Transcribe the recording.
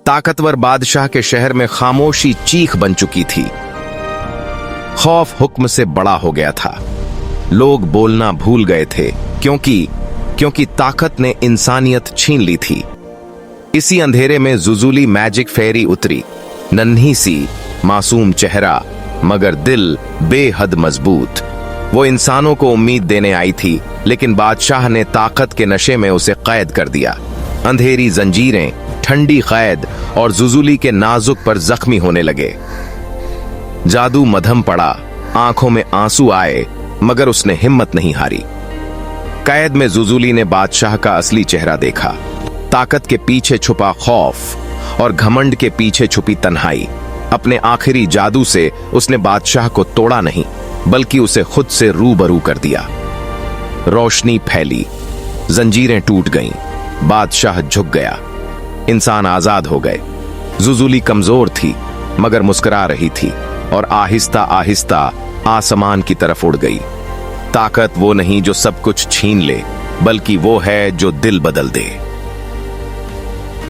ताकतवर बादशाह के शहर में खामोशी चीख बन चुकी थी। खौफ हुक्म से बड़ा हो गया था। लोग बोलना भूल गए थे क्योंकि ताकत ने इंसानियत छीन ली थी। इसी अंधेरे में जुजुली मैजिक फेरी उतरी, नन्ही सी, मासूम चेहरा, मगर दिल बेहद मजबूत। वो इंसानों को उम्मीद देने आई थी, लेकिन बादशाह ने ताकत के नशे में उसे कैद कर दिया। अंधेरी जंजीरें, ठंडी कैद और जुजुली के नाजुक पर जख्मी होने लगे। जादू मधम पड़ा, आंखों में आंसू आए, मगर उसने हिम्मत नहीं हारी। कैद में जुजुली ने बादशाह का असली चेहरा देखा। ताकत के पीछे छुपा खौफ और घमंड के पीछे छुपी तन्हाई। अपने आखिरी जादू से उसने बादशाह को तोड़ा नहीं, बल्कि उसे खुद से रूबरू कर दिया। रोशनी फैली, जंजीरें टूट गईं, बादशाह झुक गया, इंसान आजाद हो गए। जुजुली कमजोर थी, मगर मुस्कुरा रही थी और आहिस्ता आहिस्ता आसमान की तरफ उड़ गई। ताकत वो नहीं जो सब कुछ छीन ले, बल्कि वो है जो दिल बदल दे।